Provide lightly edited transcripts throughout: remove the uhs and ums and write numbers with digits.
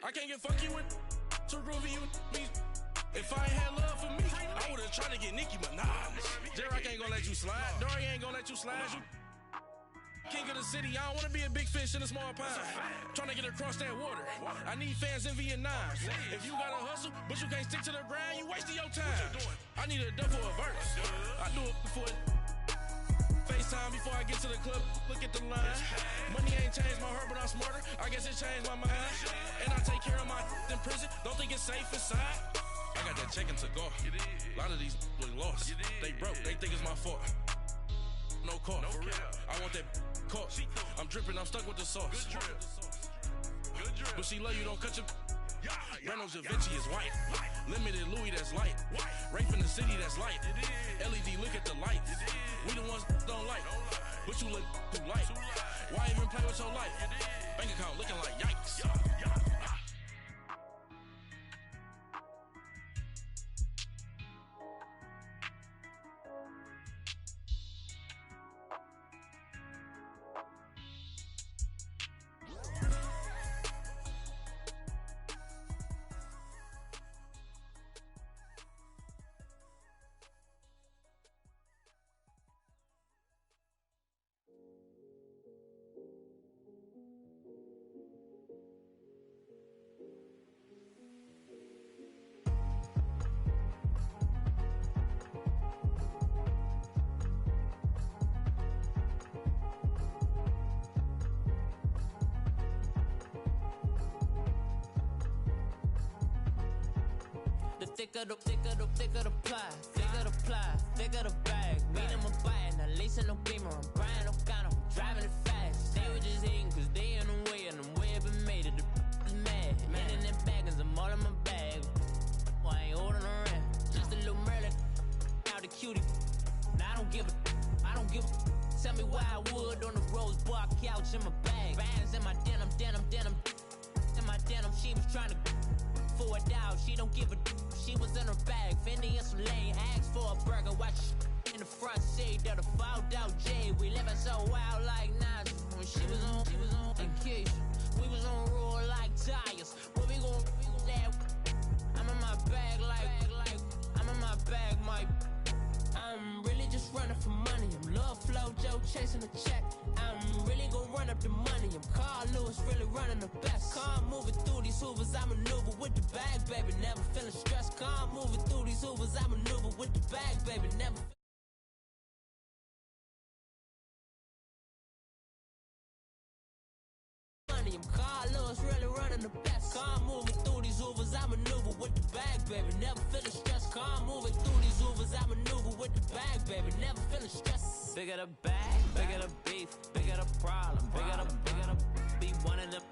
I can't get fucky with too groovy you me. If I ain't had love for me, I would've tried to get Nicki Minaj. J-Rock ain't gonna let you slide. Dory ain't gonna let you slide. You king of the city, I don't wanna be a big fish in a small pond. Trying to get across that water. I need fans in Vietnam. If you gotta hustle, but you can't stick to the grind, you wasting your time. I need a double a verse. I do it before FaceTime before I get to the club. Look at the line. Money ain't changed my heart, but I'm smarter. I guess it changed my mind. And I take care of my in prison. Don't think it's safe inside. I got that check to go. A lot of these was lost. They broke. They think it's my fault. No call. For real. I want that caught. I'm dripping. I'm stuck with the sauce. But she love you. Don't cut your. Reynolds Da Vinci is white. Limited Louis, that's light. Rape in the city, that's light. LED, look at the lights. We the ones don't like. But you look too light. Why even play with your life? Bank account looking like yikes. Thicker the pie, thicker the bag. Meet them a buying, a lace and no beamer. I'm buying no gun, I'm driving it fast. They were just hating cause they in the way and the way I've been made it. The is mad. Man in them baggins, I'm all in my bag. Well, I ain't holding around. Just a little Merlin, out the cutie. Now I don't give a. Tell me why I would on the rose bar couch in my bag. Bands in my denim. In my denim, she was trying to for it out. She don't give a. She was in her bag, Fendi and some lane. Asked for a burger, watch in the front seat of the fouled out J. We living so wild like Nas. When she was on vacation, we was on roll like tires. Where we gon' that? I'm in my bag like I'm in my bag, Mike. I'm really just running for money. I'm Love Flow Joe chasing the check. I'm really gon' run up the money. I'm Carl Lewis, really running the best. Car moving through these Hoovers, I maneuver with the bag, baby. Never feeling stressed. Car moving through these Hoovers, I maneuver with the bag, baby. Never. I'm Carl Lewis, really running the best. Car moving through these Hoovers, I maneuver with the bag, baby. Never feeling stressed. Car moving through these Hoovers, I maneuver with the bag, baby. Never feeling stressed. Bigger the bag, bigger the beef, bigger the problem, bigger the be one of them,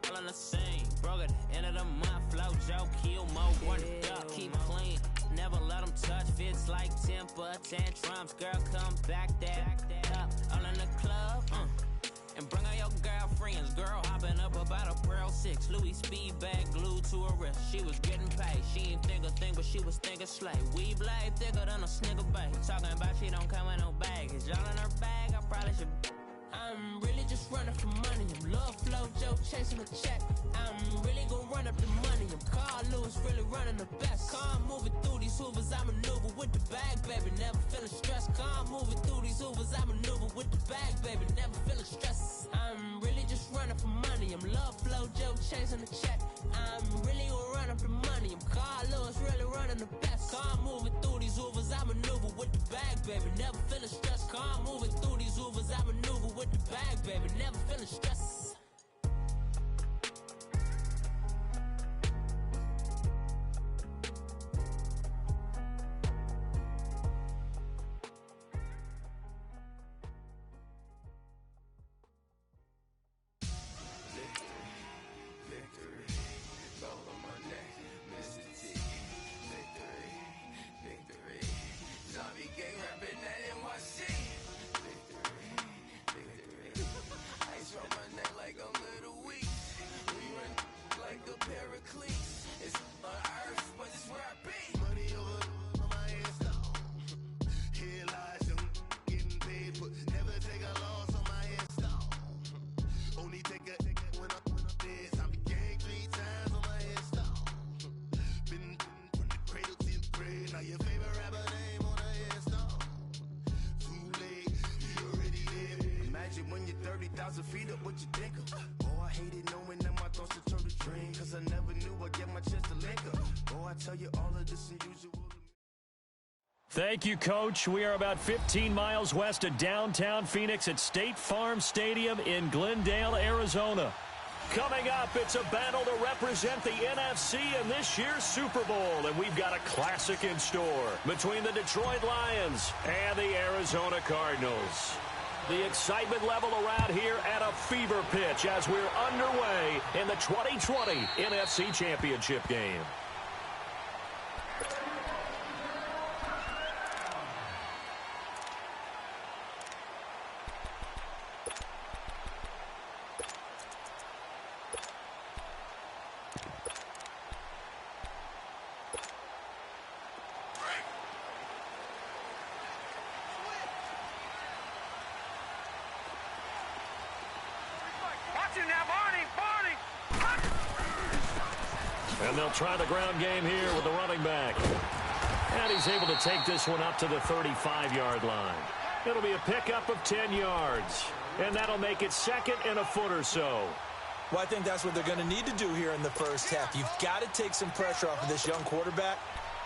all in the same. Broke at the end of the month, flow Joe, kill mo, run it up, keep clean. Never let them touch, fits like temper tantrums. Girl, come back that up, all in the club, and bring all your girlfriends. Girl hopping up about a Pearl 6 Louis speed bag glued to her wrist. She was getting paid. She ain't think a thing, but she was thinking slay. We blade thicker than a snicker bag. Talking about she don't come with no baggage. Y'all in her bag, I probably should. I'm really just running for money. I'm Love Flow Joe chasing a check. I'm really gon' run up the money. I'm Carl Lewis, really running the best. Car moving through these Hoovers, I maneuver with the bag, baby. Never feeling stressed. Car moving through these Hoovers, I maneuver with the bag, baby. Never feeling stressed. I'm really just running for money. I'm Love Flow Joe chasing the check. I'm really gon' run up the money. I'm Carl Lewis, really running the best. Car moving through these Hoovers, I maneuver with the bag, baby. Never feeling stressed. Car moving through these Hoovers, I maneuver with the bag, baby. Never feeling stressed. Ice on my neck like your feet up, what you think of? Oh, I hated knowing that my thoughts would turn to dream, cause I never knew I'd get my chance to link up. Oh, I tell you all of this unusual. Thank you, Coach. We are about 15 miles west of downtown Phoenix at State Farm Stadium in Glendale, Arizona. Coming up, it's a battle to represent the NFC in this year's Super Bowl, and we've got a classic in store between the Detroit Lions and the Arizona Cardinals. The excitement level around here at a fever pitch as we're underway in the 2020 NFC Championship game. And they'll try the ground game here with the running back. And he's able to take this one up to the 35-yard line. It'll be a pickup of 10 yards. And that'll make it second and a foot or so. Well, I think that's what they're going to need to do here in the first half. You've got to take some pressure off of this young quarterback.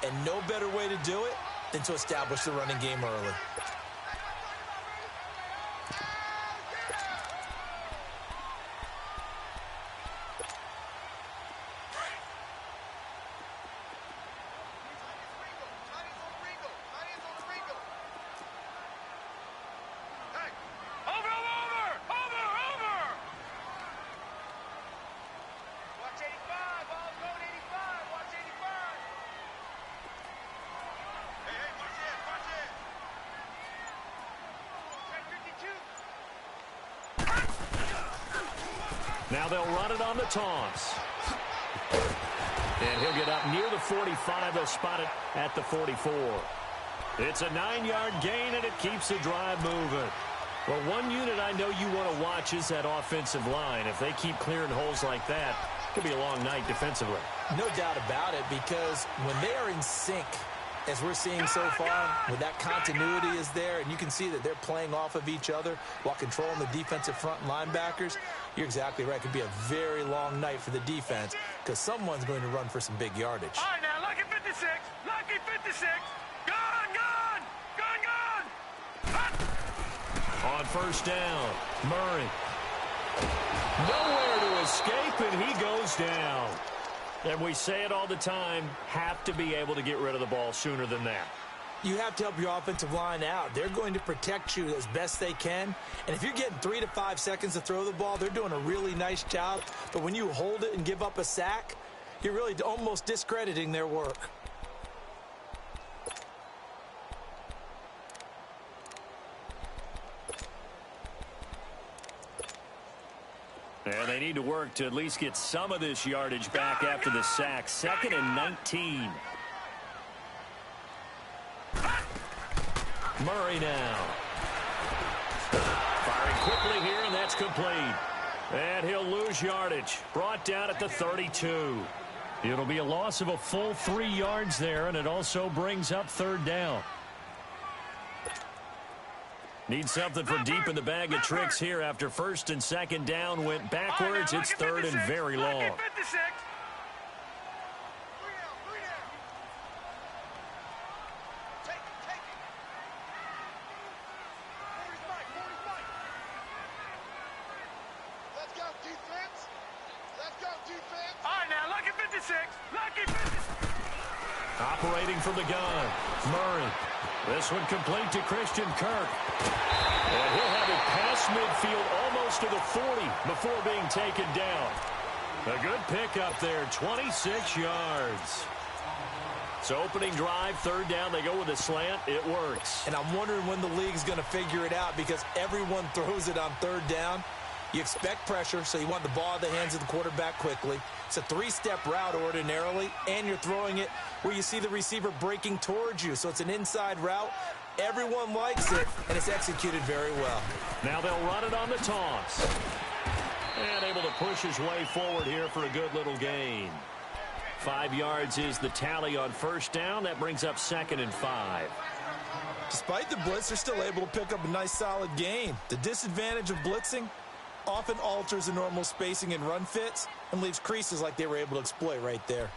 And no better way to do it than to establish the running game early. Now they'll run it on the toss. And he'll get up near the 45. They'll spot it at the 44. It's a 9-yard gain, and it keeps the drive moving. Well, one unit I know you want to watch is that offensive line. If they keep clearing holes like that, it could be a long night defensively. No doubt about it, because when they are in sync, as we're seeing so far, when that continuity is there, and you can see that they're playing off of each other while controlling the defensive front linebackers, you're exactly right. It could be a very long night for the defense because someone's going to run for some big yardage. All right, now, lucky 56. Lucky 56. Gone, gone. Gone, gone. On first down, Murray. Nowhere to escape, and he goes down. And we say it all the time, have to be able to get rid of the ball sooner than that. You have to help your offensive line out. They're going to protect you as best they can. And if you're getting 3 to 5 seconds to throw the ball, they're doing a really nice job. But when you hold it and give up a sack, you're really almost discrediting their work. And they need to work to at least get some of this yardage back after the sack. 2nd and 19. Murray now. Firing quickly here, and that's complete. And he'll lose yardage. Brought down at the 32. It'll be a loss of a full 3 yards there, and it also brings up 3rd down. Need something for deep in the bag of tricks here after 1st and 2nd down went backwards. It's 3rd and very long. Operating from the gun, Murray. This one complete to Christian Kirk. And he'll have it past midfield almost to the 40 before being taken down. A good pickup there, 26 yards. So opening drive, 3rd down, they go with a slant. It works. And I'm wondering when the league's going to figure it out because everyone throws it on 3rd down. You expect pressure, so you want the ball in the hands of the quarterback quickly. It's a 3-step route ordinarily, and you're throwing it where you see the receiver breaking towards you. So it's an inside route. Everyone likes it, and it's executed very well. Now they'll run it on the toss. And able to push his way forward here for a good little gain. 5 yards is the tally on 1st down. That brings up 2nd and 5. Despite the blitz, they're still able to pick up a nice solid gain. The disadvantage of blitzing, often alters the normal spacing and run fits and leaves creases like they were able to exploit right there.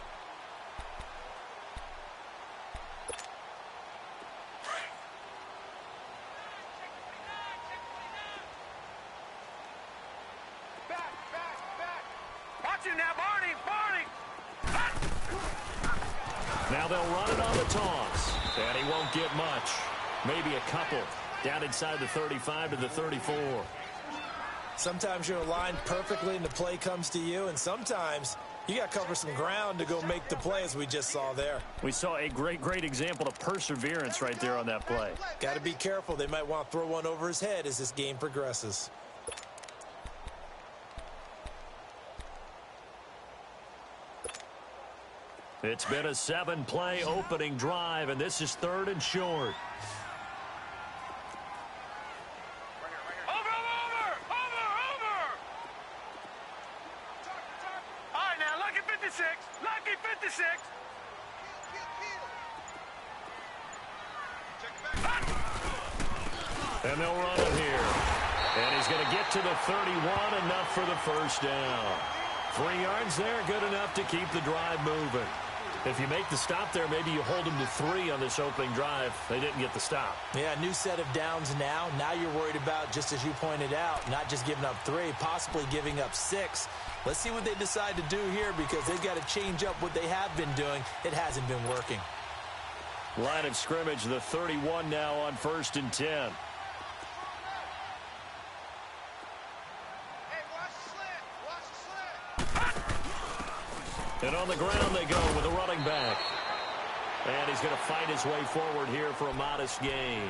Watch him now, Barney! Now they'll run it on the toss. And he won't get much. Maybe a couple. Down inside the 35 to the 34. Sometimes you're aligned perfectly and the play comes to you, and sometimes you got to cover some ground to go make the play, as we just saw there. We saw a great example of perseverance right there on that play. Got to be careful. They might want to throw one over his head as this game progresses. It's been a 7-play opening drive, and this is 3rd and short. Over! All right, now, lucky 56. Lucky 56. And they'll run it here. And he's going to get to the 31, enough for the first down. 3 yards there, good enough to keep the drive moving. If you make the stop there, maybe you hold them to 3 on this opening drive. They didn't get the stop. Yeah, new set of downs now. Now you're worried about, just as you pointed out, not just giving up 3, possibly giving up 6. Let's see what they decide to do here, because they've got to change up what they have been doing. It hasn't been working. Line of scrimmage, the 31 now on 1st and 10. And on the ground they go with a running back. And he's going to fight his way forward here for a modest gain.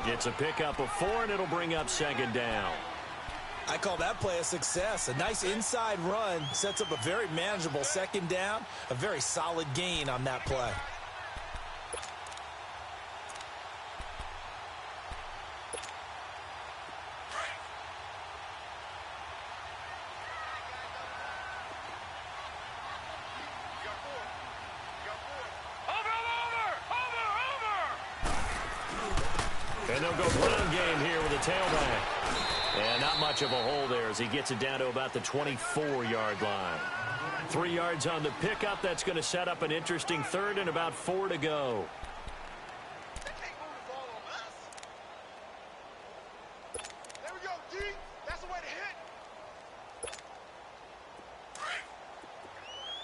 Gets a pickup of 4, and it'll bring up 2nd down. I call that play a success. A nice inside run sets up a very manageable 2nd down. A very solid gain on that play. And they'll go ground game here with a tailback. And not much of a hole there as he gets it down to about the 24-yard line. 3 yards on the pickup. That's going to set up an interesting 3rd and about 4 to go. There we go, D. That's the way to hit.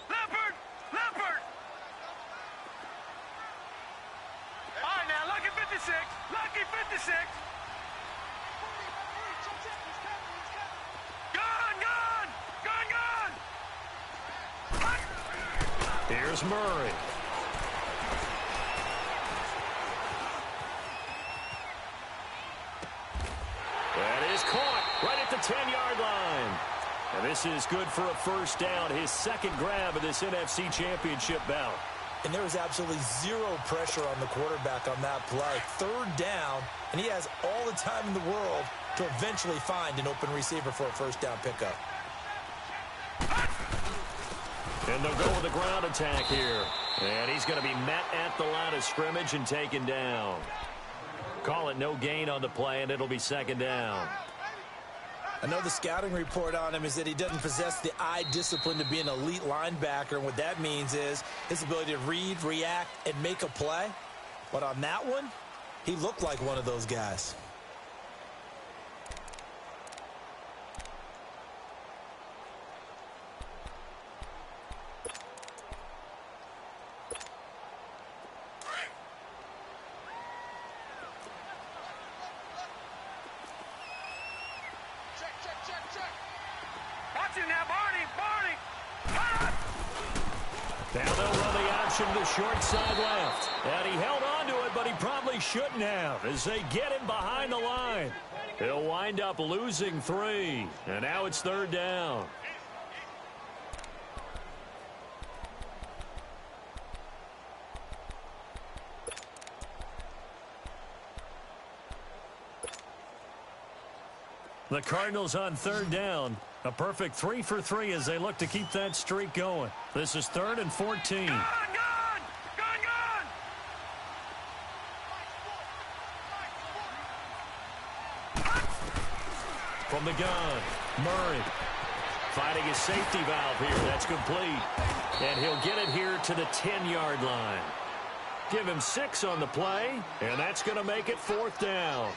Leopard! All right, now, lucky 56. Lucky 56. Gun! Here's Murray. That is caught right at the 10-yard line. And this is good for a first down, his 2nd grab of this NFC Championship bout. And there was absolutely 0 pressure on the quarterback on that play. 3rd down, and he has all the time in the world to eventually find an open receiver for a first down pickup. And they'll go with the ground attack here. And he's going to be met at the line of scrimmage and taken down. Call it no gain on the play, and it'll be 2nd down. I know the scouting report on him is that he doesn't possess the eye discipline to be an elite linebacker. And what that means is his ability to read, react, and make a play. But on that one, he looked like one of those guys. Watch it now, Barney! Now they'll run the option to the short side left. And he held on to it, but he probably shouldn't have as they get him behind the line. He'll wind up losing 3. And now it's 3rd down. The Cardinals on 3rd down. A perfect 3 for 3 as they look to keep that streak going. This is 3rd and 14. Gun! From the gun, Murray finding his safety valve here. That's complete. And he'll get it here to the 10-yard line. Give him 6 on the play, and that's going to make it 4th down.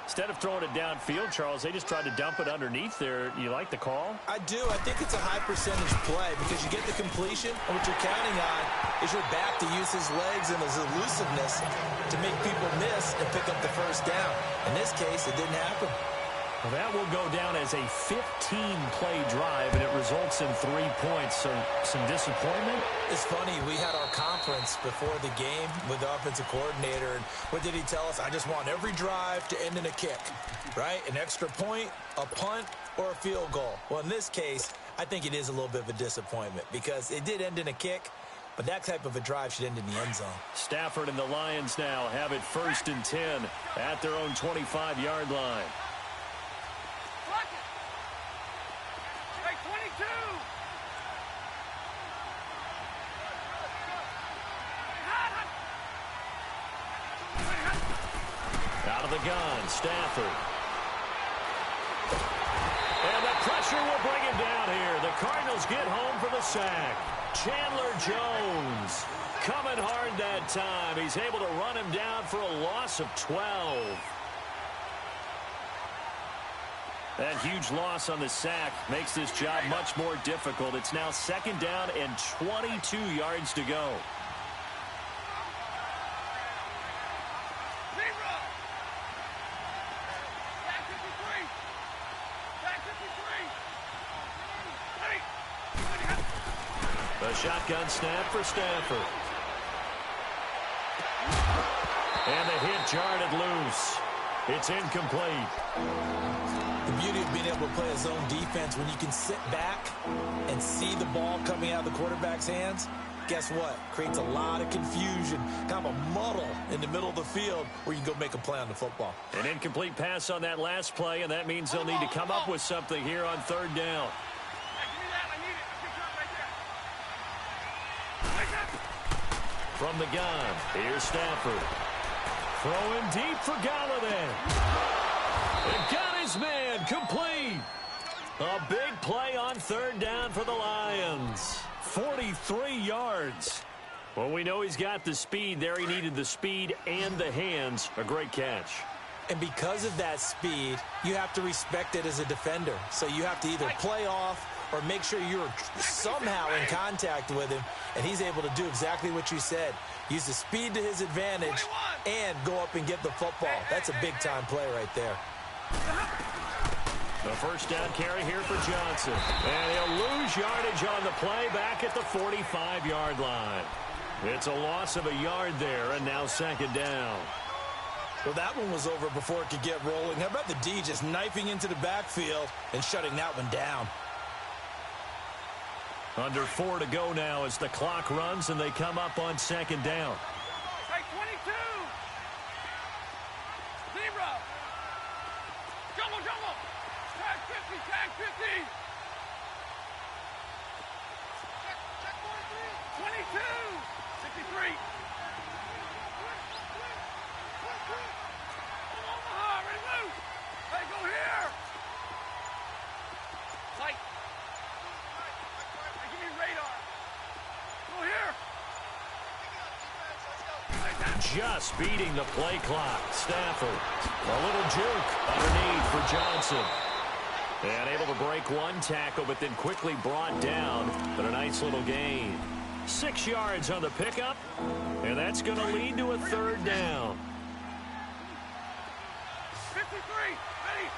Instead of throwing it downfield, Charles, they just tried to dump it underneath there. You like the call? I do. I think it's a high percentage play because you get the completion, and what you're counting on is your back to use his legs and his elusiveness to make people miss and pick up the first down. In this case, it didn't happen. Well, that will go down as a 15-play drive, and it results in 3 points. So some disappointment? It's funny. We had our conference before the game with the offensive coordinator, and what did he tell us? I just want every drive to end in a kick, right? An extra point, a punt, or a field goal. Well, in this case, I think it is a little bit of a disappointment because it did end in a kick, but that type of a drive should end in the end zone. Stafford and the Lions now have it 1st and 10 at their own 25-yard line. Out of the gun, Stafford. And the pressure will bring him down here. The Cardinals get home for the sack. Chandler Jones coming hard that time. He's able to run him down for a loss of 12. That huge loss on the sack makes this job much more difficult. It's now 2nd down and 22 yards to go. A shotgun snap for Stafford. And the hit jarred it loose. It's incomplete. The beauty of being able to play a zone defense when you can sit back and see the ball coming out of the quarterback's hands, guess what? Creates a lot of confusion, kind of a muddle in the middle of the field where you can go make a play on the football. An incomplete pass on that last play, and that means they'll need to come up with something here on 3rd down. From the gun, here's Stafford. Throwing deep for Galladay. And got his man complete. A big play on 3rd down for the Lions. 43 yards. Well, we know he's got the speed there. He needed the speed and the hands. A great catch. And because of that speed, you have to respect it as a defender. So you have to either play off or make sure you're somehow in contact with him, and he's able to do exactly what you said. Use the speed to his advantage and go up and get the football. That's a big-time play right there. The 1st down carry here for Johnson. And he'll lose yardage on the play back at the 45-yard line. It's a loss of a yard there, and now 2nd down. Well, that one was over before it could get rolling. How about the D just knifing into the backfield and shutting that one down? Under 4 to go now as the clock runs and they come up on 2nd down. Hey, 22! 0! Jumbo! Tag 50! Tag 50! Check 22! 63! Omaha, ready, move! Hey, go here! Sight! Hey, give me radar! Go here! Just beating the play clock. Stafford. A little juke underneath for Johnson. And able to break one tackle, but then quickly brought down. But a nice little gain. 6 yards on the pickup. And that's going to lead to a 3rd down. 53! Ready!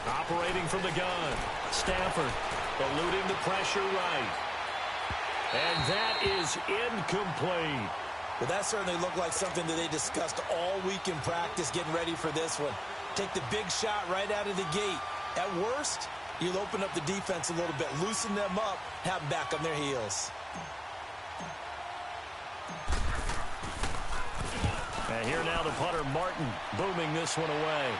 Operating from the gun. Stafford eluding the pressure right. And that is incomplete. Well, that certainly looked like something that they discussed all week in practice getting ready for this one. Take the big shot right out of the gate. At worst, you'll open up the defense a little bit, loosen them up, have them back on their heels. And here now the punter, Martin, booming this one away.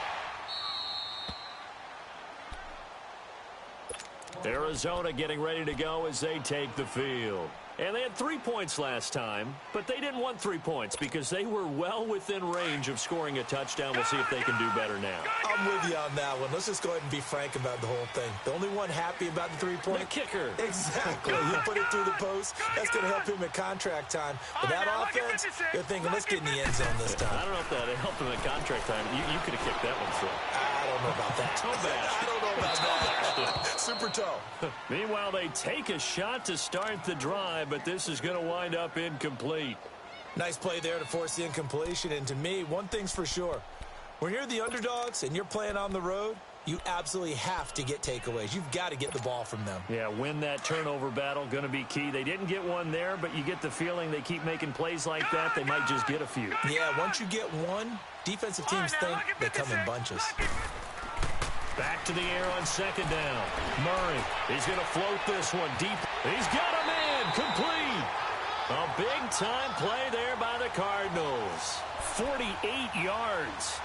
Arizona getting ready to go as they take the field. And they had 3 points last time, but they didn't want 3 points because they were well within range of scoring a touchdown. We'll see if they can do better now. I'm with you on that one. Let's just go ahead and be frank about the whole thing. The only one happy about the 3-point? The kicker. Exactly. You put it through the post. That's going to help him at contract time. But that offense, they're thinking, let's get in the end zone this time. I don't know if that helped him at contract time. You could have kicked that one through. I don't know about that. Toe bash. I don't know about that. Super toe. Meanwhile, they take a shot to start the drive, but this is going to wind up incomplete. Nice play there to force the incompletion. And to me, one thing's for sure. When you're the underdogs and you're playing on the road, you absolutely have to get takeaways. You've got to get the ball from them. Yeah, win that turnover battle, going to be key. They didn't get one there, but you get the feeling they keep making plays like that, they might just get a few. Yeah, once you get one, defensive teams think they come in bunches. Back to the air on second down. Murray, he's going to float this one deep. He's got him in, complete. A big-time play there by the Cardinals. 48 yards.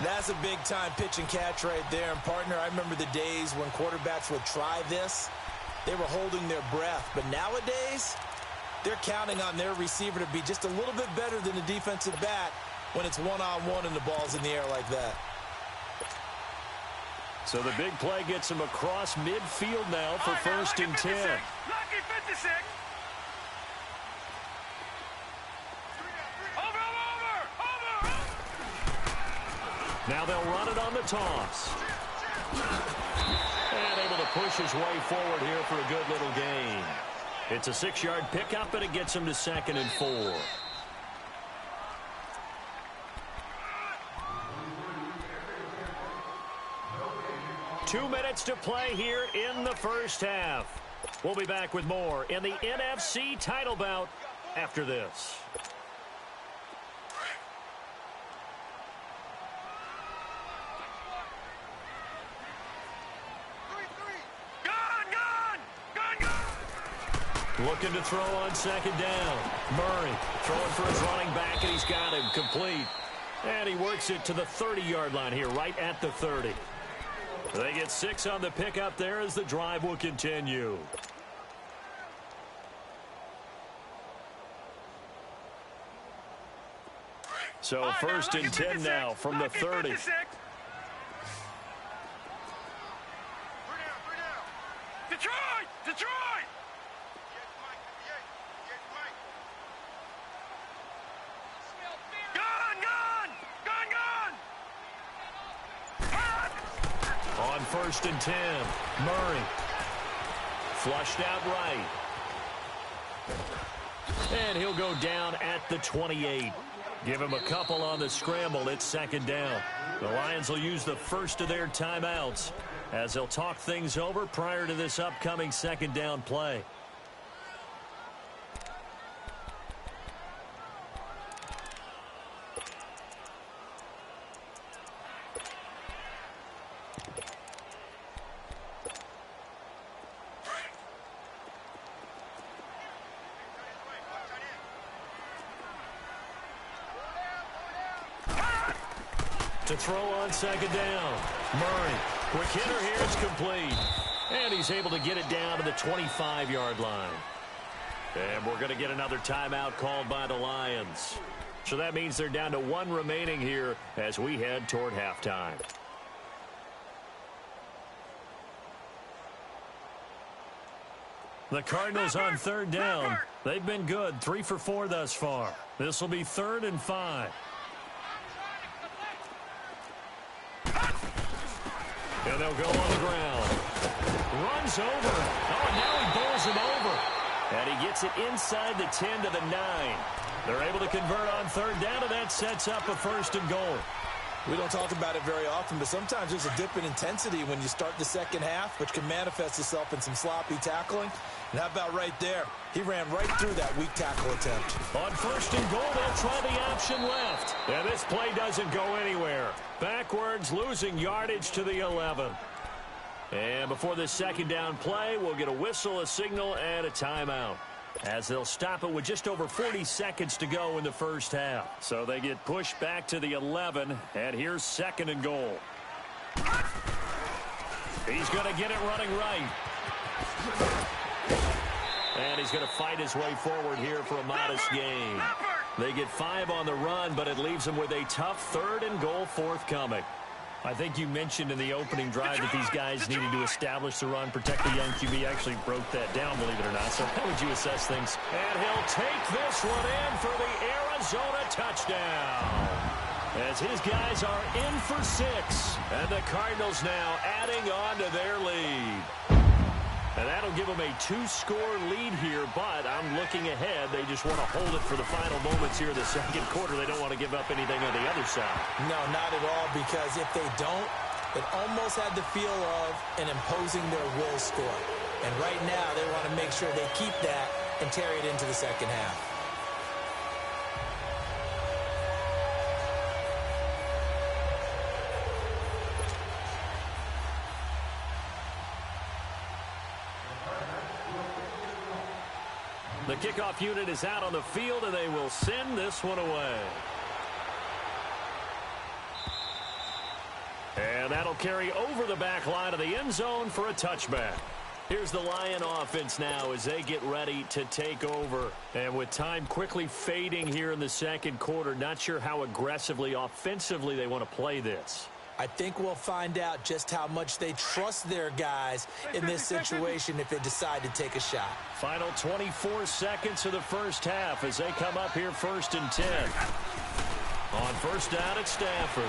That's a big-time pitch and catch right there. And, partner, I remember the days when quarterbacks would try this. They were holding their breath. But nowadays, they're counting on their receiver to be just a little bit better than the defensive back when it's one-on-one and the ball's in the air like that. So the big play gets him across midfield now for first and 10. Lucky 56. Over. Now they'll run it on the toss. And able to push his way forward here for a good little gain. It's a 6-yard pickup, and it gets him to 2nd and 4. Two minutes to play here in the first half. We'll be back with more in the NFC title bout after this. Looking to throw on second down. Murray throwing for his running back, and he's got him complete. And he works it to the 30-yard line here, right at the 30. They get 6 on the pickup there as the drive will continue. So first and 10 now from the 30. Detroit! On first and 10, Murray flushed out right. And he'll go down at the 28. Give him a couple on the scramble. It's second down. The Lions will use the first of their timeouts as they'll talk things over prior to this upcoming second down play. To throw on second down. Murray, quick hitter here, it's complete. And he's able to get it down to the 25-yard line. And we're going to get another timeout called by the Lions. So that means they're down to 1 remaining here as we head toward halftime. The Cardinals on third down. They've been good, 3 for 4 thus far. This will be 3rd and 5. And they'll go on the ground. Runs over. Oh, and now he bowls him over. And he gets it inside the 10 to the 9. They're able to convert on third down, and that sets up a first and goal. We don't talk about it very often, but sometimes there's a dip in intensity when you start the second half, which can manifest itself in some sloppy tackling. And how about right there? He ran right through that weak tackle attempt. On first and goal, they'll try the option left. And this play doesn't go anywhere. Backwards, losing yardage to the 11. And before this second down play, we'll get a whistle, a signal, and a timeout, as they'll stop it with just over 40 seconds to go in the first half. So they get pushed back to the 11, and here's second and goal. He's going to get it running right. And he's going to fight his way forward here for a modest gain. They get 5 on the run, but it leaves them with a tough 3rd and goal forthcoming. I think you mentioned in the opening drive that these guys needed to establish the run, protect the young QB. Actually broke that down, believe it or not. So how would you assess things? And he'll take this one in for the Arizona touchdown. As his guys are in for 6. And the Cardinals now adding on to their lead. And that'll give them a 2-score lead here, but I'm looking ahead. They just want to hold it for the final moments here in the second quarter. They don't want to give up anything on the other side. No, not at all, because if they don't, it almost had the feel of an imposing their will score. And right now, they want to make sure they keep that and carry it into the second half. The kickoff unit is out on the field, and they will send this one away. And that'll carry over the back line of the end zone for a touchback. Here's the Lion offense now as they get ready to take over. And with time quickly fading here in the second quarter, not sure how aggressively, offensively they want to play this. I think we'll find out just how much they trust their guys in this situation if they decide to take a shot. Final 24 seconds of the first half as they come up here 1st and 10. On first down at Stafford.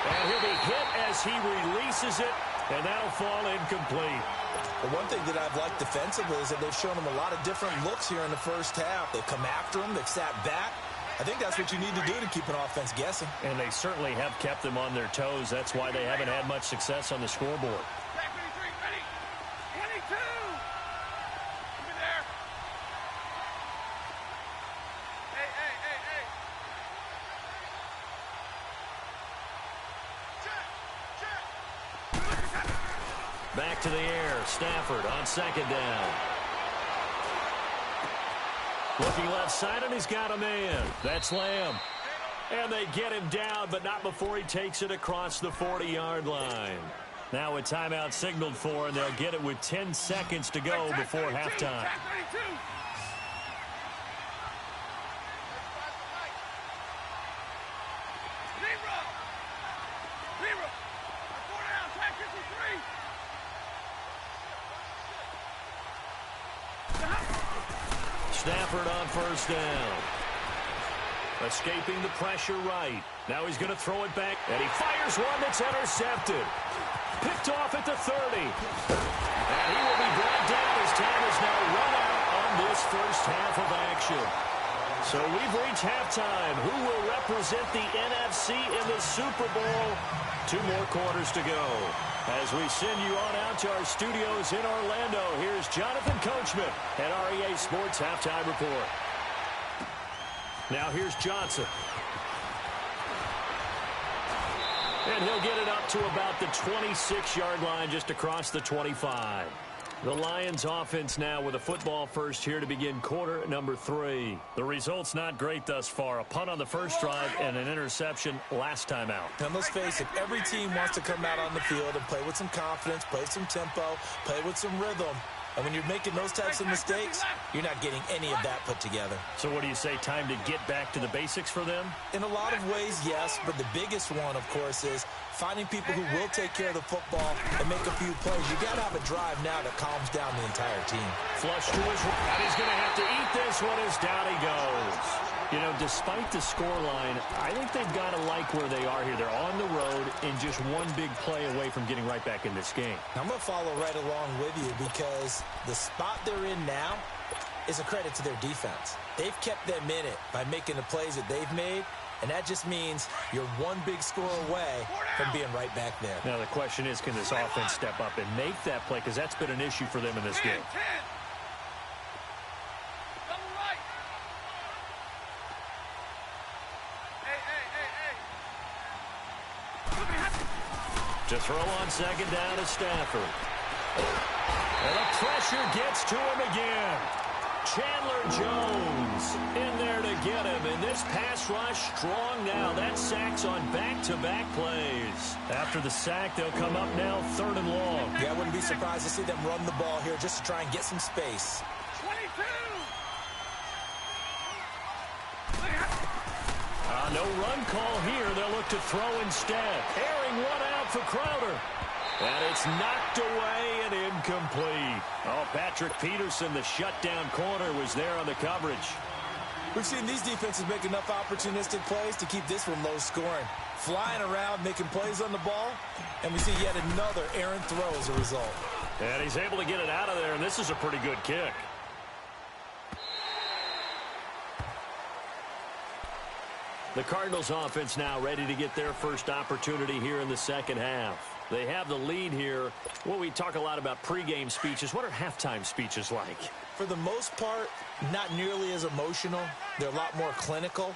And he'll be hit as he releases it, and that'll fall incomplete. But one thing that I've liked defensively is that they've shown them a lot of different looks here in the first half. They've come after him. They've sat back. I think that's what you need to do to keep an offense guessing. And they certainly have kept them on their toes. That's why they haven't had much success on the scoreboard. Back 23, ready. 22. Give me there. Hey. Check. Back to the air. Stafford on second down. Looking left side, and he's got a man. That's Lamb. And they get him down, but not before he takes it across the 40-yard line. Now a timeout signaled for, and they'll get it with 10 seconds to go before halftime. Stafford on first down. Escaping the pressure right. Now he's going to throw it back, and he fires one that's intercepted. Picked off at the 30. And he will be brought down as time is now run out on this first half of action. So we've reached halftime. Who will represent the NFC in the Super Bowl? 2 more quarters to go. As we send you on out to our studios in Orlando, here's Jonathan Coachman at REA Sports Halftime Report. Now here's Johnson. And he'll get it up to about the 26-yard line, just across the 25. The Lions offense now with a football first here to begin quarter number 3. The result's not great thus far. A punt on the first drive and an interception last time out. And let's face it, every team wants to come out on the field and play with some confidence, play some tempo, play with some rhythm. And when you're making those types of mistakes, you're not getting any of that put together. So what do you say, time to get back to the basics for them? In a lot of ways, yes, but the biggest one, of course, is finding people who will take care of the football and make a few plays. You got to have a drive now that calms down the entire team. Flush to his right. He's going to have to eat this one as down he goes. You know, despite the scoreline, I think they've got to like where they are here. They're on the road and just one big play away from getting right back in this game. I'm going to follow right along with you because the spot they're in now is a credit to their defense. They've kept them in it by making the plays that they've made, and that just means you're one big score away from being right back there. Now the question is, can this offense step up and make that play? Because that's been an issue for them in this game. To throw on second down to Stafford. And the pressure gets to him again. Chandler Jones in there to get him. And this pass rush strong now. That sack's on back-to-back plays. After the sack, they'll come up now 3rd and long. Yeah, I wouldn't be surprised to see them run the ball here just to try and get some space. 22! No run call here. They'll look to throw instead. Airing one out for Crowder. And it's knocked away and incomplete. Oh, Patrick Peterson, the shutdown corner, was there on the coverage. We've seen these defenses make enough opportunistic plays to keep this one low scoring. Flying around, making plays on the ball, and we see yet another errant throw as a result. And he's able to get it out of there, and this is a pretty good kick. The Cardinals offense now ready to get their first opportunity here in the second half. They have the lead here. Well, we talk a lot about pregame speeches. What are halftime speeches like? For the most part, not nearly as emotional. They're a lot more clinical.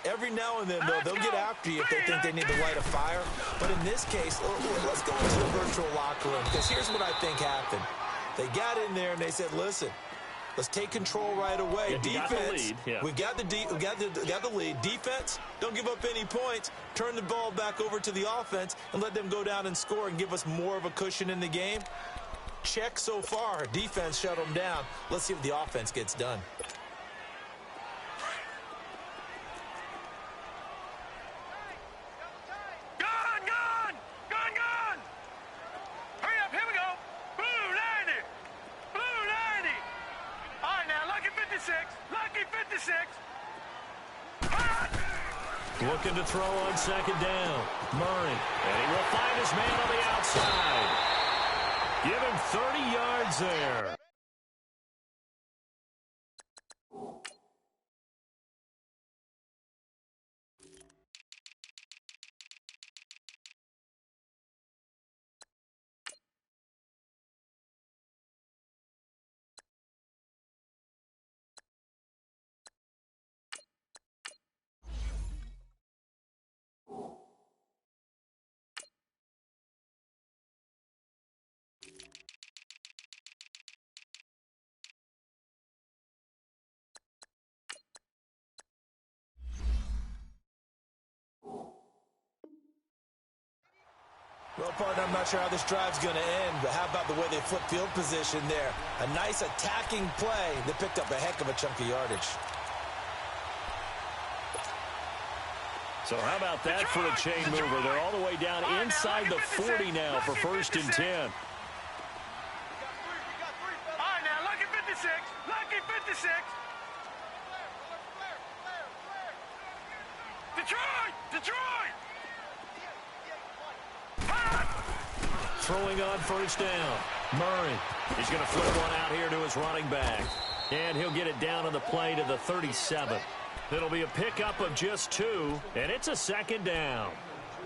Every now and then, though, they'll get after you if they think they need to light a fire. But in this case, let's go into the virtual locker room, because here's what I think happened. They got in there and they said, listen, let's take control right away. Defense, we've got the lead. Defense, don't give up any points. Turn the ball back over to the offense and let them go down and score and give us more of a cushion in the game. Check so far. Defense shut them down. Let's see if the offense gets done. Looking to throw on 2nd down. Murray. And he will find his man on the outside. Give him 30 yards there. Well, partner, I'm not sure how this drive's going to end, but how about the way they flip field position there? A nice attacking play that picked up a heck of a chunk of yardage. So how about that for a chain mover? They're all the way down inside the 40 now for 1st and 10. All right, now, lucky 56. Lucky 56. Detroit! Detroit! Throwing on 1st down. Murray. He's going to flip one out here to his running back. And he'll get it down on the play to the 37. It'll be a pickup of just 2, and it's a 2nd down.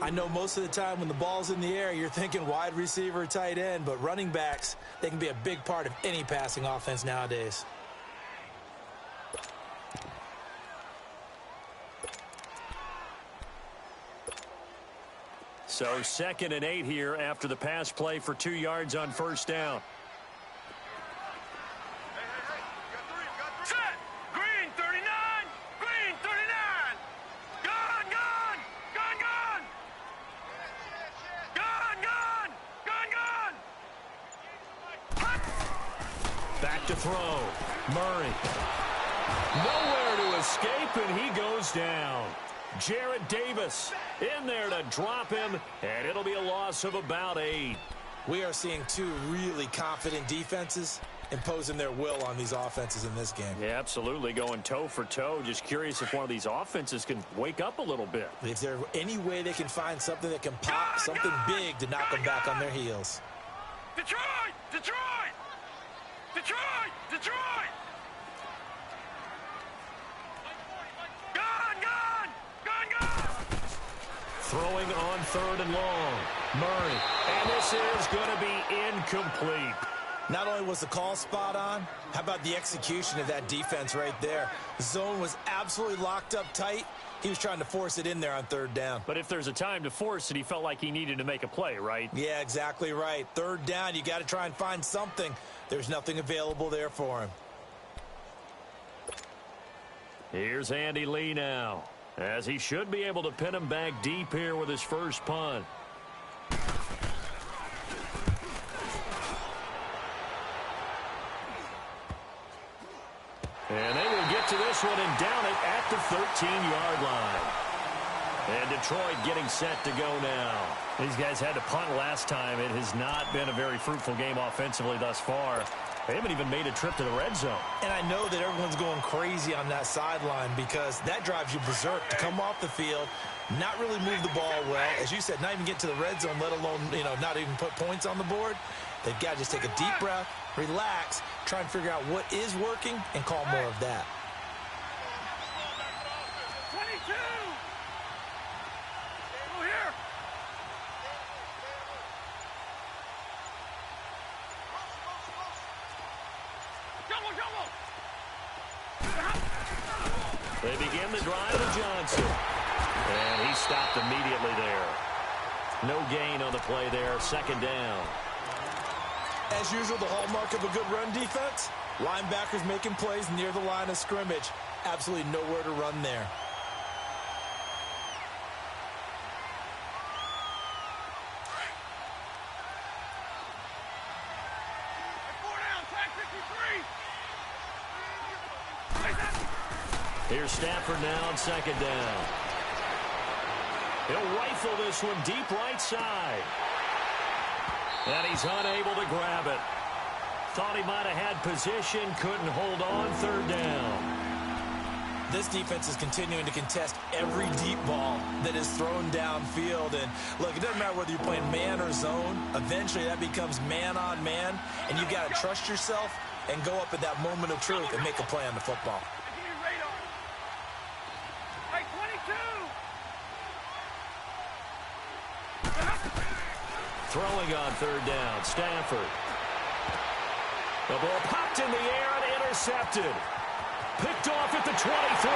I know most of the time when the ball's in the air, you're thinking wide receiver, tight end, but running backs, they can be a big part of any passing offense nowadays. So 2nd and 8 here after the pass play for 2 yards on 1st down. Set! Green 39! Green 39! Gun, gun! Gun, gun! Gun, gun! Gun, gun! Back to throw. Murray. Nowhere to escape, and he goes down. Jarrett Davis in there to drop him, and it'll be a loss of about 8. We are seeing 2 really confident defenses imposing their will on these offenses in this game. Yeah, absolutely, going toe for toe. Just curious if one of these offenses can wake up a little bit. Is there any way they can find something that can pop, something big to knock them back on their heels? Detroit! Detroit! Detroit! Detroit! Gun, gun! Gun, gun! Throwing on 3rd and long. Murray. And this is going to be incomplete. Not only was the call spot on, how about the execution of that defense right there? The zone was absolutely locked up tight. He was trying to force it in there on 3rd down. But if there's a time to force it, he felt like he needed to make a play, right? Yeah, exactly right. 3rd down, you got to try and find something. There's nothing available there for him. Here's Andy Lee now, as he should be able to pin him back deep here with his first punt. And they will get to this one and down it at the 13-yard line. And Detroit getting set to go now. These guys had to punt last time. It has not been a very fruitful game offensively thus far. They haven't even made a trip to the red zone. And I know that everyone's going crazy on that sideline because that drives you berserk to come off the field, not really move the ball well. As you said, not even get to the red zone, let alone, not even put points on the board. They've got to just take a deep breath, relax, try and figure out what is working, and call more of that. 22! Go here! They begin the drive to Johnson. And he stopped immediately there. No gain on the play there. Second down. As usual, the hallmark of a good run defense, linebackers making plays near the line of scrimmage. Absolutely nowhere to run there. Here's Stafford now on second down. He'll rifle this one deep right side. And he's unable to grab it. Thought he might have had position, couldn't hold on, third down. This defense is continuing to contest every deep ball that is thrown downfield. And look, it doesn't matter whether you're playing man or zone. Eventually that becomes man on man. And you've got to trust yourself and go up at that moment of truth and make a play on the football. Throwing on third down, Stafford. The ball popped in the air and intercepted. Picked off at the 23.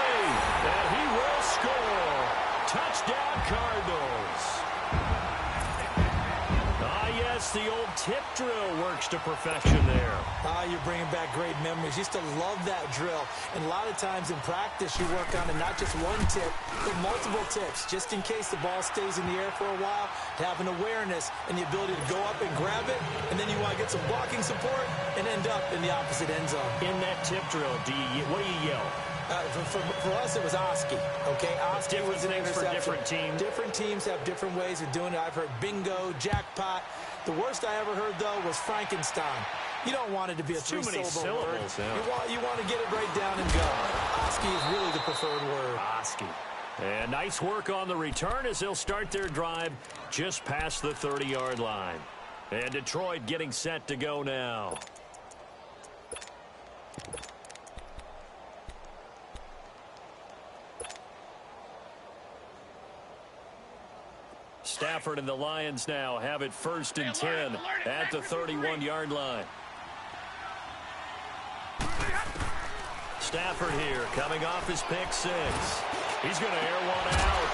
And he will score. Touchdown, Cardinals. Yes, the old tip drill works to perfection there. You're bringing back great memories. Used to love that drill. And a lot of times in practice, you work on it, not just one tip, but multiple tips, just in case the ball stays in the air for a while, to have an awareness and the ability to go up and grab it, and then you want to get some blocking support and end up in the opposite end zone. In that tip drill, what do you yell? For us, it was Oski. Okay, Oski was an interception. For different teams. Different teams have different ways of doing it. I've heard bingo, jackpot. The worst I ever heard, though, was Frankenstein. You don't want it to be a three-syllable word. Yeah. You want to get it right down and go. Oski is really the preferred word. Oski. And nice work on the return as they'll start their drive just past the 30-yard line. And Detroit getting set to go now. Stafford and the Lions now have it 1st and 10 at the 31-yard line. Stafford here coming off his pick 6. He's going to air one out.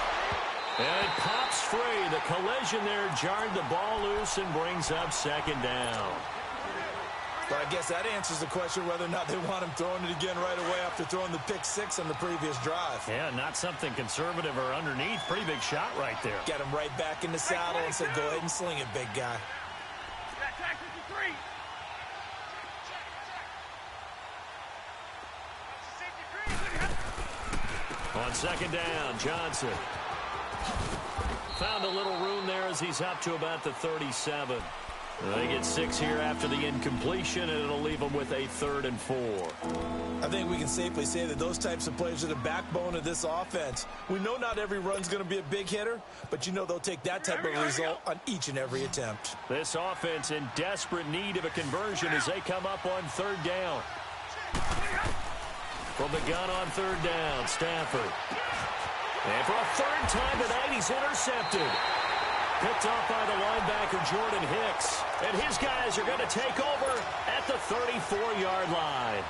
And it pops free. The collision there jarred the ball loose and brings up second down. But I guess that answers the question whether or not they want him throwing it again right away after throwing the pick 6 on the previous drive. Yeah, not something conservative or underneath. Pretty big shot right there. Got him right back in the saddle and said, go ahead and sling it, big guy. On second down, Johnson. Found a little room there as he's up to about the 37. They get 6 here after the incompletion, and it'll leave them with a 3rd and 4. I think we can safely say that those types of plays are the backbone of this offense. We know not every run's going to be a big hitter, but you know they'll take that type of result on each and every attempt. This offense in desperate need of a conversion as they come up on 3rd down. From the gun on 3rd down, Stafford. And for a 3rd time tonight, he's intercepted. Picked off by the linebacker, Jordan Hicks. And his guys are going to take over at the 34-yard line.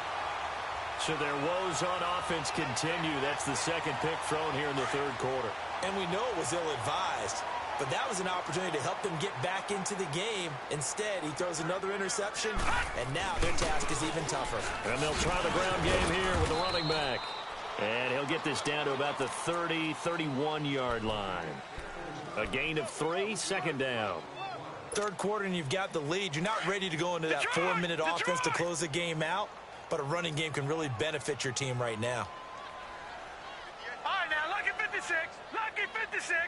So their woes on offense continue. That's the 2nd pick thrown here in the 3rd quarter. And we know it was ill-advised. But that was an opportunity to help them get back into the game. Instead, he throws another interception, and now their task is even tougher. And they'll try the ground game here with the running back. And he'll get this down to about the 30, 31-yard line. A gain of 3, second down. Third quarter and you've got the lead. You're not ready to go into that 4-minute offense to close the game out, but a running game can really benefit your team right now. All right, now, lucky 56. Lucky 56.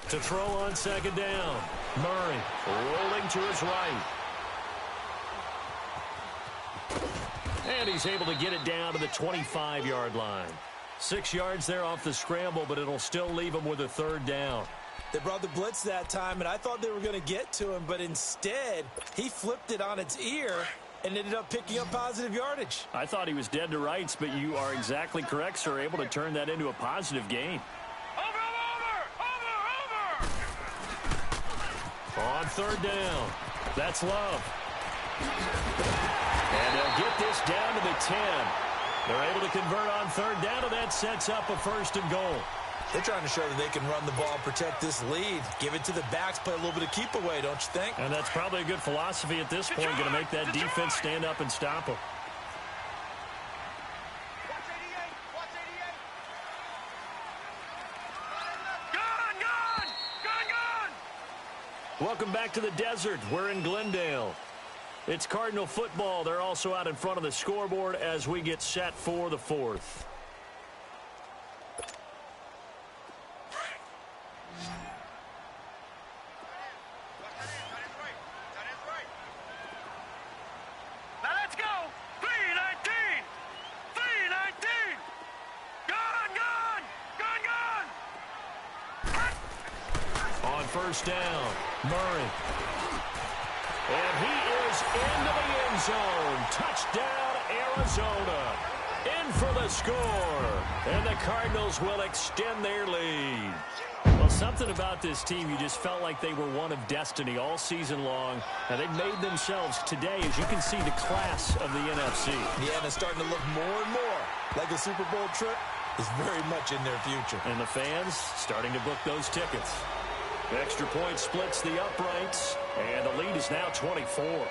To throw on second down. Murray rolling to his right. And he's able to get it down to the 25-yard line. 6 yards there off the scramble, but it'll still leave him with a third down. They brought the blitz that time, and I thought they were going to get to him, but instead, he flipped it on its ear and ended up picking up positive yardage. I thought he was dead to rights, but you are exactly correct, sir. Able to turn that into a positive gain. On third down, that's Love. And they'll get this down to the 10. They're able to convert on third down, and that sets up a 1st and goal. They're trying to show that they can run the ball, protect this lead, give it to the backs, play a little bit of keep away, don't you think? And that's probably a good philosophy at this point, going to make that defense stand up and stop them. Welcome back to the desert. We're in Glendale. It's Cardinal football. They're also out in front of the scoreboard as we get set for the 4th. Now let's go. 3-19. 3-19. Gone. On first down, Murray. And he is into the end zone. Touchdown, Arizona. In for the score. And the Cardinals will extend their lead. Well, something about this team, you just felt like they were one of destiny all season long. And they've made themselves today, as you can see, the class of the NFC. Yeah, and it's starting to look more and more like a Super Bowl trip is very much in their future. And the fans starting to book those tickets. Extra point splits the uprights, and the lead is now 24.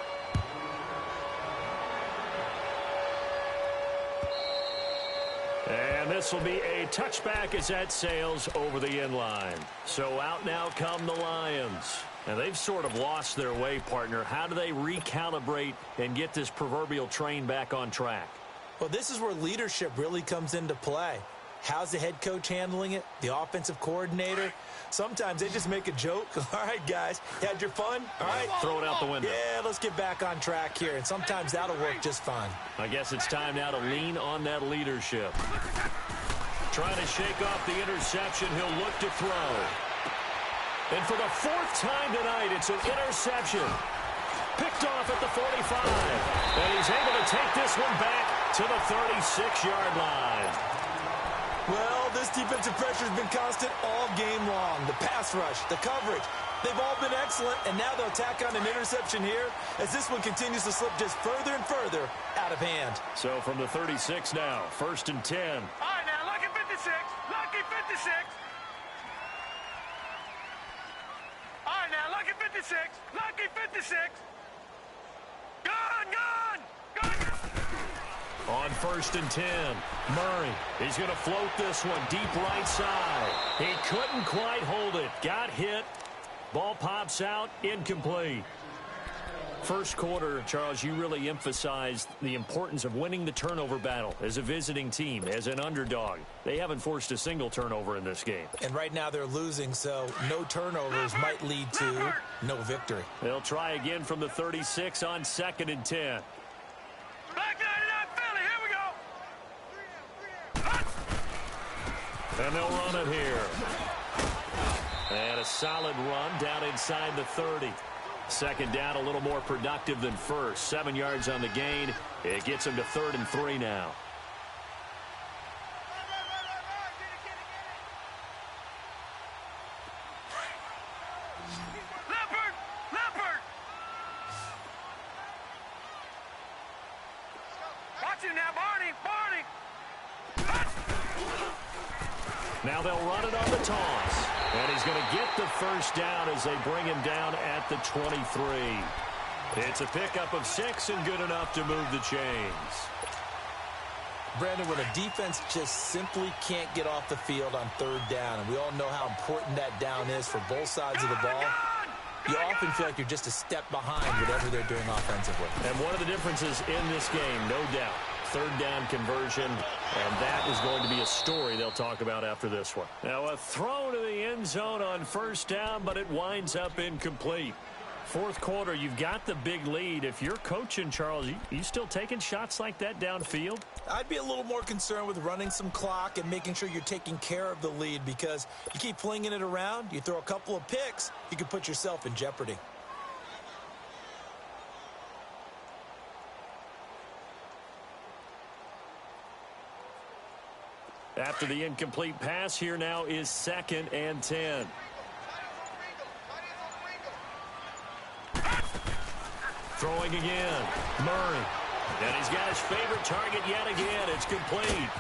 And this will be a touchback as that sails over the end line. So out now come the Lions. And they've sort of lost their way, partner. How do they recalibrate and get this proverbial train back on track? Well, this is where leadership really comes into play. How's the head coach handling it? The offensive coordinator? Sometimes they just make a joke. All right, guys, you had your fun? All right. Throw it out the window. Yeah, let's get back on track here. And sometimes that'll work just fine. I guess it's time now to lean on that leadership. Trying to shake off the interception. He'll look to throw. And for the 4th time tonight, it's an interception. Picked off at the 45. And he's able to take this one back to the 36-yard line. Well, this defensive pressure has been constant all game long. The pass rush, the coverage, they've all been excellent, and now they'll tack on an interception here as this one continues to slip just further and further out of hand. So from the 36 now, 1st and 10. All right, now, lucky 56. Lucky 56. All right, now, lucky 56. Lucky 56. Gone, gone, gone. On 1st and 10, Murray, he's going to float this one deep right side. He couldn't quite hold it. Got hit. Ball pops out, incomplete. First quarter, Charles, you really emphasized the importance of winning the turnover battle as a visiting team, as an underdog. They haven't forced a single turnover in this game. And right now they're losing, so no turnovers might lead to no victory. They'll try again from the 36 on 2nd and 10. Black 99 Philly, here we go. And they'll run it here. And a solid run down inside the 30. Second down, a little more productive than first. 7 yards on the gain. It gets him to 3rd and 3 now. Leopard! Watch him now, Barney! Now they'll run it on the toss. And he's going to get the first down as they bring him down at the 23. It's a pickup of 6 and good enough to move the chains. Brandon, when a defense just simply can't get off the field on third down, and we all know how important that down is for both sides of the ball, you often feel like you're just a step behind whatever they're doing offensively. And one of the differences in this game, no doubt, third down conversion, and that is going to be a story they'll talk about after this one. Now a throw to the end zone on first down, but it winds up incomplete. Fourth quarter, you've got the big lead. If you're coaching, Charles, you still taking shots like that downfield? I'd be a little more concerned with running some clock and making sure you're taking care of the lead, because you keep flinging it around, you throw a couple of picks, you can put yourself in jeopardy. After the incomplete pass, here now is 2nd and 10. Throwing again, Murray. And he's got his favorite target yet again. It's complete.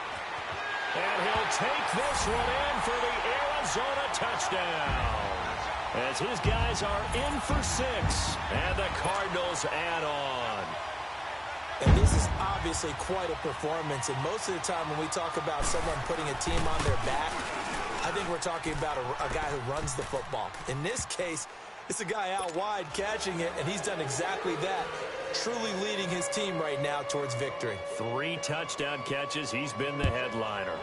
And he'll take this one in for the Arizona touchdown. As his guys are in for 6, and the Cardinals add on. And this is obviously quite a performance. And most of the time when we talk about someone putting a team on their back, I think we're talking about a guy who runs the football. In this case, it's a guy out wide catching it, and he's done exactly that, truly leading his team right now towards victory. 3 touchdown catches. He's been the headliner.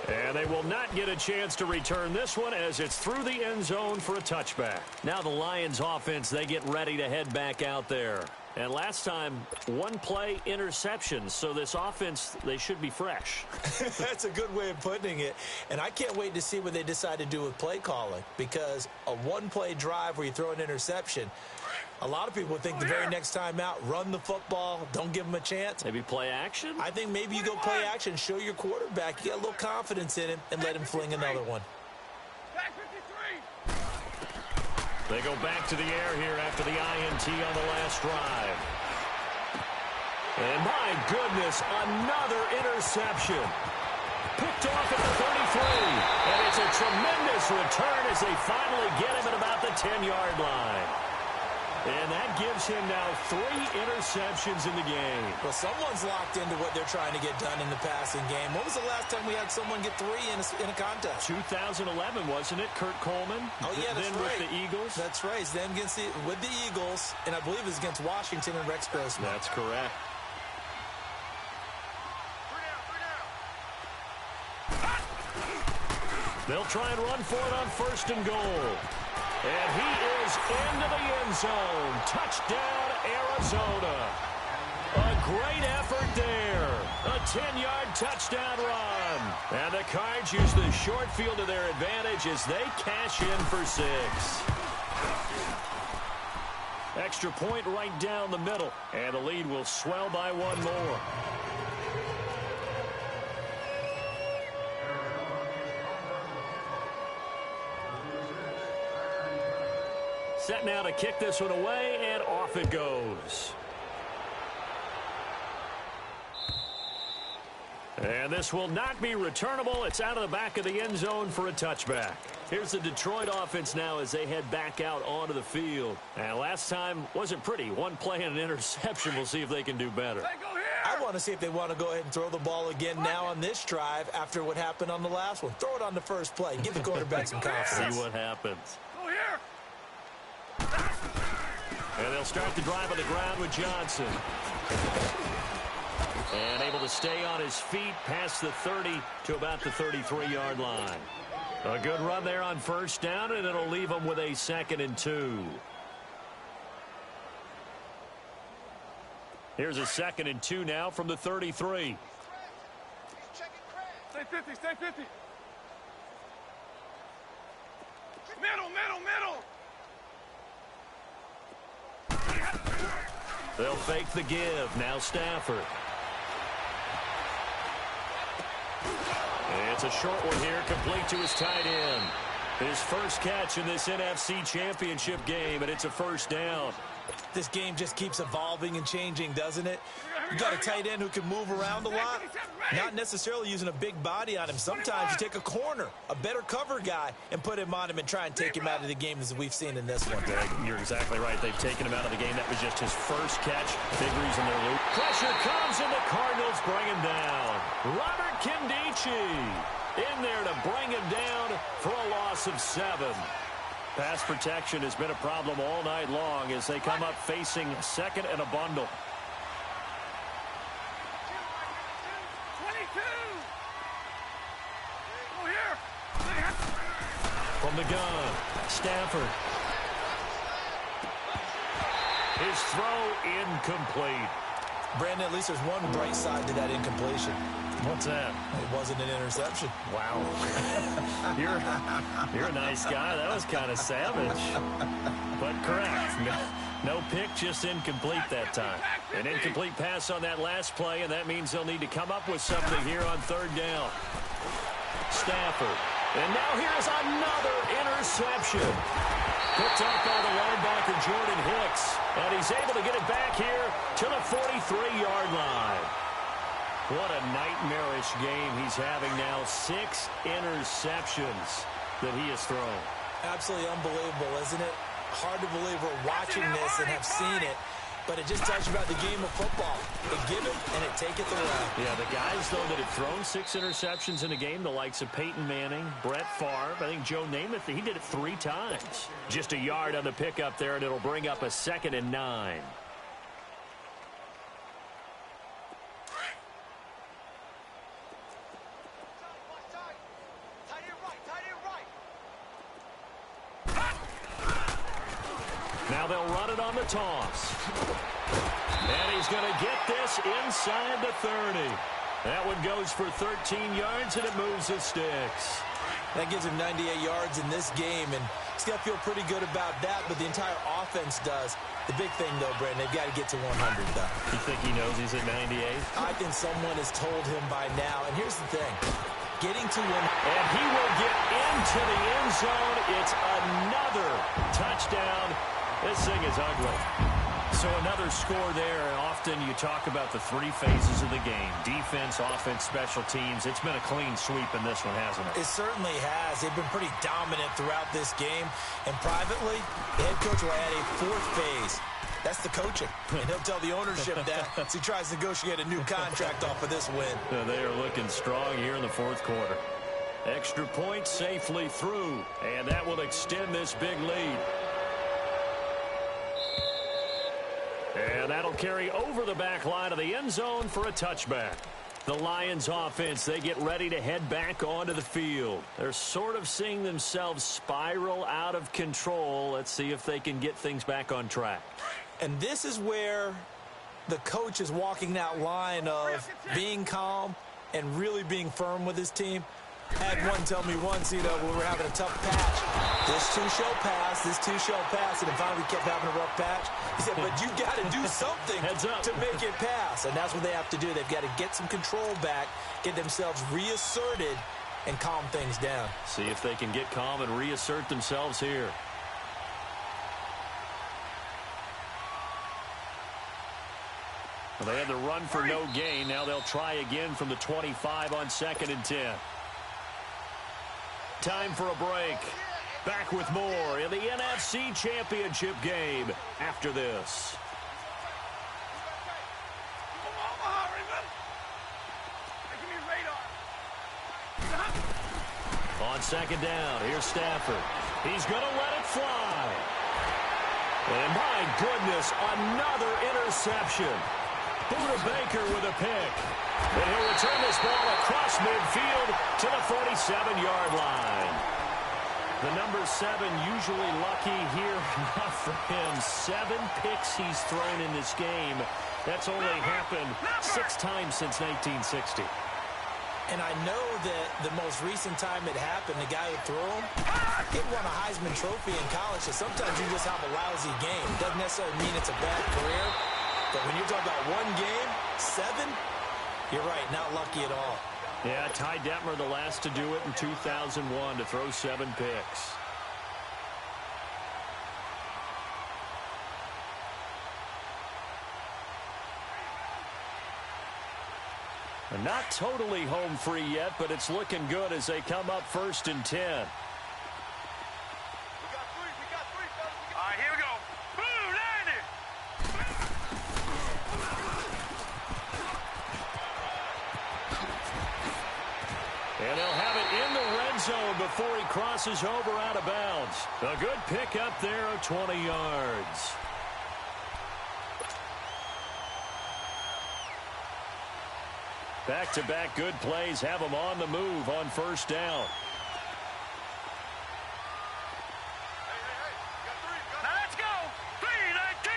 And they will not get a chance to return this one as it's through the end zone for a touchback. Now the Lions offense, they get ready to head back out there. And last time, 1-play interceptions. So this offense, they should be fresh. That's a good way of putting it. And I can't wait to see what they decide to do with play calling, because a 1-play drive where you throw an interception, a lot of people think the very next time out, run the football, don't give them a chance. Maybe play action? I think maybe you go play action, show your quarterback, you got a little confidence in him, and let him fling another one. They go back to the air here after the INT on the last drive. And my goodness, another interception. Picked off at the 33. And it's a tremendous return as they finally get him at about the 10-yard line. And that gives him now 3 interceptions in the game. Well, someone's locked into what they're trying to get done in the passing game. When was the last time we had someone get 3 in a contest? 2011, wasn't it? Kurt Coleman. Oh, yeah, that's then right. With the Eagles. That's right. Then with the Eagles, and I believe it was against Washington and Rex Grossman. That's correct. They'll try and run for it on 1st and goal. And he is into the end zone. Touchdown, Arizona. A great effort there. A 10-yard touchdown run. And the Cards use the short field to their advantage as they cash in for 6. Extra point right down the middle. And the lead will swell by 1 more. Set now to kick this one away, and off it goes. And this will not be returnable. It's out of the back of the end zone for a touchback. Here's the Detroit offense now as they head back out onto the field. And last time wasn't pretty. 1 play and an interception. We'll see if they can do better. I want to see if they want to go ahead and throw the ball again now on this drive after what happened on the last one. Throw it on the first play. Give the quarterback some confidence. See what happens. Go here. And they'll start the drive on the ground with Johnson. And able to stay on his feet past the 30 to about the 33-yard line. A good run there on 1st down, and it'll leave them with a 2nd and 2. Here's a 2nd and 2 now from the 33. Stay 50, stay 50. Middle, middle, middle. They'll fake the give. Now Stafford. It's a short one here, complete to his tight end. His first catch in this NFC Championship game, and it's a 1st down. This game just keeps evolving and changing, doesn't it? You got a tight end who can move around a lot, not necessarily using a big body on him. Sometimes you take a corner, a better cover guy, and put him on him and try and take him out of the game as we've seen in this one. You're exactly right. They've taken him out of the game. That was just his first catch. Big reason they're losing. Pressure comes, and the Cardinals bring him down. Robert Kindici in there to bring him down for a loss of 7. Pass protection has been a problem all night long as they come up facing second and a bundle. 22. Oh, here. From the gun, Stafford. His throw incomplete. Brandon, at least there's one bright side to that incompletion. What's that? It wasn't an interception. Wow. You're a nice guy. That was kind of savage. But correct. No pick, just incomplete that time. An incomplete pass on that last play, and that means they'll need to come up with something here on 3rd down. Stafford. And now here's another interception. Picked up by the linebacker, Jordan Hicks. And he's able to get it back here to the 43-yard line. What a nightmarish game he's having now. 6 interceptions that he has thrown. Absolutely unbelievable, isn't it? Hard to believe we're watching this and have seen it. But it just tells you about the game of football. They give it and it taketh away. Yeah, the guys, though, that have thrown 6 interceptions in a game, the likes of Peyton Manning, Brett Favre, I think Joe Namath, he did it 3 times. Just a yard on the pickup there, and it'll bring up a 2nd and 9. Now they'll run it on the toss. And he's going to get this inside the 30. That one goes for 13 yards, and it moves the sticks. That gives him 98 yards in this game, and he's got to feel pretty good about that, but the entire offense does. The big thing, though, Brandon, they've got to get to 100, though. You think he knows he's at 98? I think someone has told him by now. And here's the thing. Getting to 100. And he will get into the end zone. It's another touchdown. This thing is ugly. So another score there. Often you talk about the 3 phases of the game. Defense, offense, special teams. It's been a clean sweep in this one, hasn't it? It certainly has. They've been pretty dominant throughout this game. And privately, the head coach will add a 4th phase. That's the coaching. And he'll tell the ownership that as he tries to negotiate a new contract off of this win. They are looking strong here in the 4th quarter. Extra point safely through. And that will extend this big lead. And that'll carry over the back line of the end zone for a touchback. The Lions offense, they get ready to head back onto the field. They're sort of seeing themselves spiral out of control. Let's see if they can get things back on track. And this is where the coach is walking that line of being calm and really being firm with his team. I had one tell me once, when we were having a tough patch, this too shall pass, this too shall pass, and then finally we kept having a rough patch. He said, but you got to do something to make it pass, and that's what they have to do. They've got to get some control back, get themselves reasserted, and calm things down. See if they can get calm and reassert themselves here. Well, they had the run for no gain. Now they'll try again from the 25 on 2nd and 10. Time for a break. Back with more in the NFC Championship game after this. On 2nd down, here's Stafford. He's going to let it fly. And my goodness, another interception. Buda Baker with a pick. And he'll return this ball across midfield to the 47-yard line. The number 7 usually lucky here. Not for him. 7 picks he's thrown in this game. That's only happened 6 times since 1960. And I know that the most recent time it happened, the guy who threw him, he won a Heisman Trophy in college. So sometimes you just have a lousy game. Doesn't necessarily mean it's a bad career. But when you're talking about one game, 7, you're right, not lucky at all. Yeah, Ty Detmer, the last to do it in 2001, to throw 7 picks. Not totally home free yet, but it's looking good as they come up 1st and 10. We got three, fellas. All right, here we go. Boom, landed. And they'll have it in the red zone before he crosses over out of bounds. A good pickup there of 20 yards. Back-to-back good plays have him on the move on 1st down. Now let's go. 319.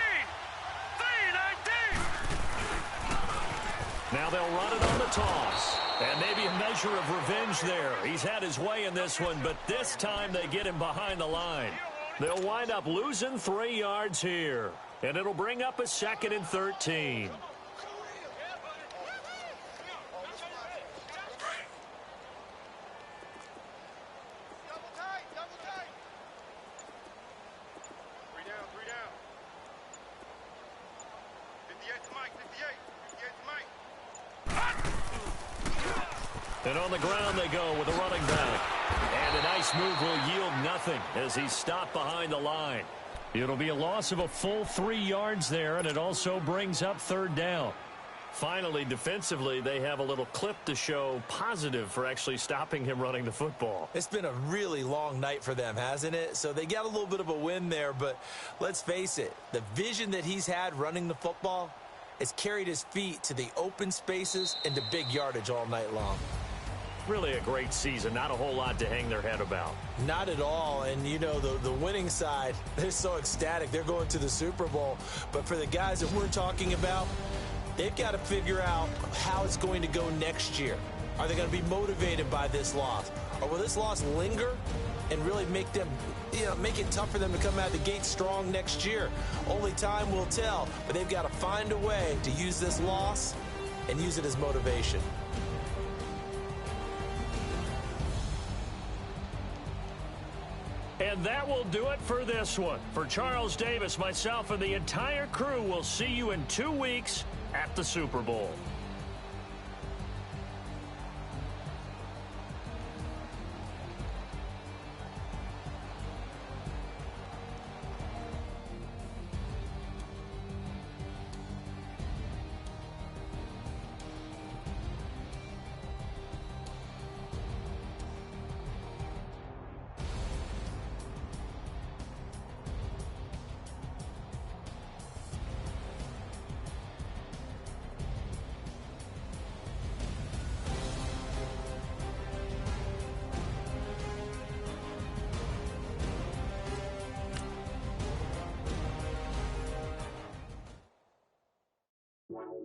319. Now they'll run it on the toss. And maybe a measure of revenge there. He's had his way in this one, but this time they get him behind the line. They'll wind up losing 3 yards here. And it'll bring up a 2nd and 13. And on the ground they go with a running back. And a nice move will yield nothing as he's stopped behind the line. It'll be a loss of a full 3 yards there, and it also brings up 3rd down. Finally, defensively, they have a little clip to show positive for actually stopping him running the football. It's been a really long night for them, hasn't it? So they got a little bit of a win there, but let's face it, the vision that he's had running the football has carried his feet to the open spaces and to big yardage all night long. Really a great season. Not a whole lot to hang their head about. Not at all. And, you know, the winning side, they're so ecstatic. They're going to the Super Bowl. But for the guys that we're talking about, they've got to figure out how it's going to go next year. Are they going to be motivated by this loss? Or will this loss linger and really make them, make it tough for them to come out of the gate strong next year? Only time will tell. But they've got to find a way to use this loss and use it as motivation. And that will do it for this one. For Charles Davis, myself, and the entire crew, will see you in 2 weeks at the Super Bowl. Wow.